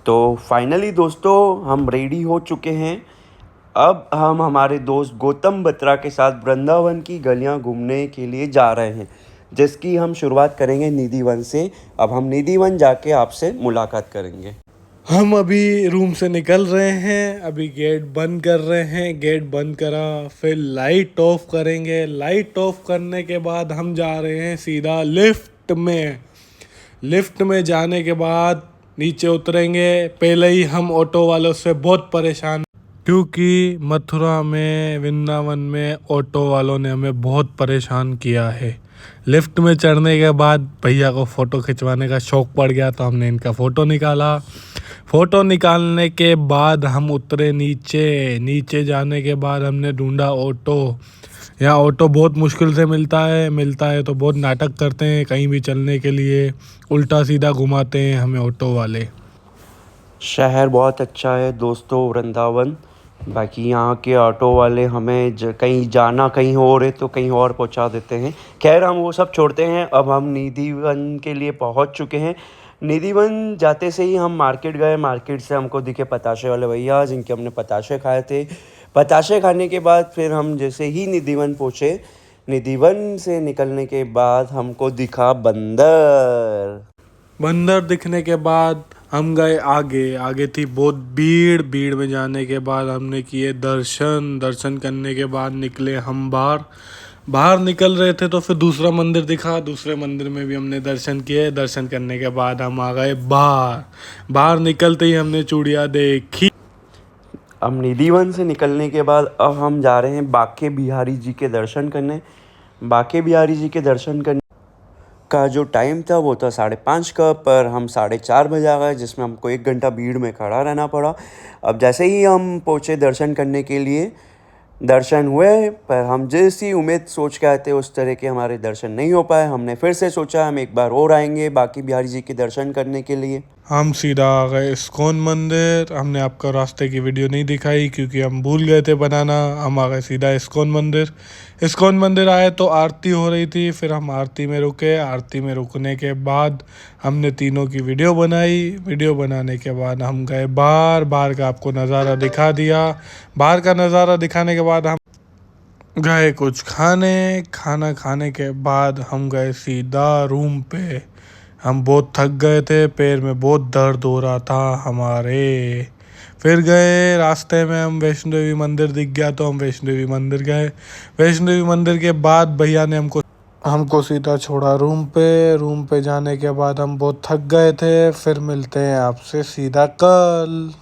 तो फाइनली दोस्तों हम रेडी हो चुके हैं। अब हम हमारे दोस्त गौतम बत्रा के साथ वृंदावन की गलियां घूमने के लिए जा रहे हैं, जिसकी हम शुरुआत करेंगे निधिवन से। अब हम निधिवन जाके आपसे मुलाकात करेंगे। हम अभी रूम से निकल रहे हैं, अभी गेट बंद कर रहे हैं। गेट बंद करा, फिर लाइट ऑफ करेंगे। लाइट ऑफ करने के बाद हम जा रहे हैं सीधा लिफ्ट में। लिफ्ट में जाने के बाद नीचे उतरेंगे। पहले ही हम ऑटो वालों से बहुत परेशान, क्योंकि मथुरा में वृंदावन में ऑटो वालों ने हमें बहुत परेशान किया है। लिफ्ट में चढ़ने के बाद भैया को फ़ोटो खिंचवाने का शौक़ पड़ गया, तो हमने इनका फ़ोटो निकाला। फ़ोटो निकालने के बाद हम उतरे नीचे। नीचे जाने के बाद हमने ढूंढा ऑटो। यहाँ ऑटो बहुत मुश्किल से मिलता है तो बहुत नाटक करते हैं, कहीं भी चलने के लिए उल्टा सीधा घुमाते हैं हमें ऑटो वाले। शहर बहुत अच्छा है दोस्तों वृंदावन। बाकी यहाँ के ऑटो वाले हमें कहीं जाना कहीं और है तो कहीं और पहुँचा देते हैं। खैर हम वो सब छोड़ते हैं। अब हम निधिवन के लिए पहुँच चुके हैं। निधिवन जाते से ही हम मार्केट गए। मार्केट से हमको दिखे पताशे वाले भैया, जिनके हमने पताशे खाए थे। पताशे खाने के बाद फिर हम जैसे ही निधिवन पहुँचे, निधिवन से निकलने के बाद हमको दिखा बंदर। बंदर दिखने के बाद हम गए आगे थी बहुत भीड़ में जाने के बाद हमने किए दर्शन करने के बाद निकले हम बाहर निकल रहे थे तो फिर दूसरा मंदिर दिखा। दूसरे मंदिर में भी हमने दर्शन किए। दर्शन करने के बाद हम आ गए बाहर निकलते ही हमने चूड़ियाँ देखी। अब निधिवन से निकलने के बाद अब हम जा रहे हैं बांके बिहारी जी के दर्शन करने। बांके बिहारी जी के दर्शन करने का जो टाइम था वो था 5:30 का, पर हम 4:30 बजे आ गए, जिसमें हमको 1 घंटा भीड़ में खड़ा रहना पड़ा। अब जैसे ही हम पहुँचे दर्शन करने के लिए, दर्शन हुए, पर हम जैसी उम्मीद सोच के आए थे उस तरह के हमारे दर्शन नहीं हो पाए। हमने फिर से सोचा हम एक बार और आएंगे बांके बिहारी जी के दर्शन करने के लिए। हम सीधा आ गए इस्कॉन मंदिर। हमने आपको रास्ते की वीडियो नहीं दिखाई क्योंकि हम भूल गए थे बनाना। हम आ गए सीधा इस्कॉन मंदिर। इस्कॉन मंदिर आए तो आरती हो रही थी, फिर हम आरती में रुके। आरती में रुकने के बाद हमने तीनों की वीडियो बनाई। वीडियो बनाने के बाद हम गए बाहर का आपको नज़ारा दिखा दिया। बाहर का नज़ारा दिखाने के बाद हम गए कुछ खाना खाने के बाद हम गए सीधा रूम पे। हम बहुत थक गए थे, पैर में बहुत दर्द हो रहा था हमारे। फिर गए रास्ते में हम वैष्णो देवी मंदिर दिख गया तो हम वैष्णो देवी मंदिर गए। वैष्णो देवी मंदिर के बाद भैया ने हमको सीधा छोड़ा रूम पे जाने के बाद हम बहुत थक गए थे। फिर मिलते हैं आपसे सीधा कल।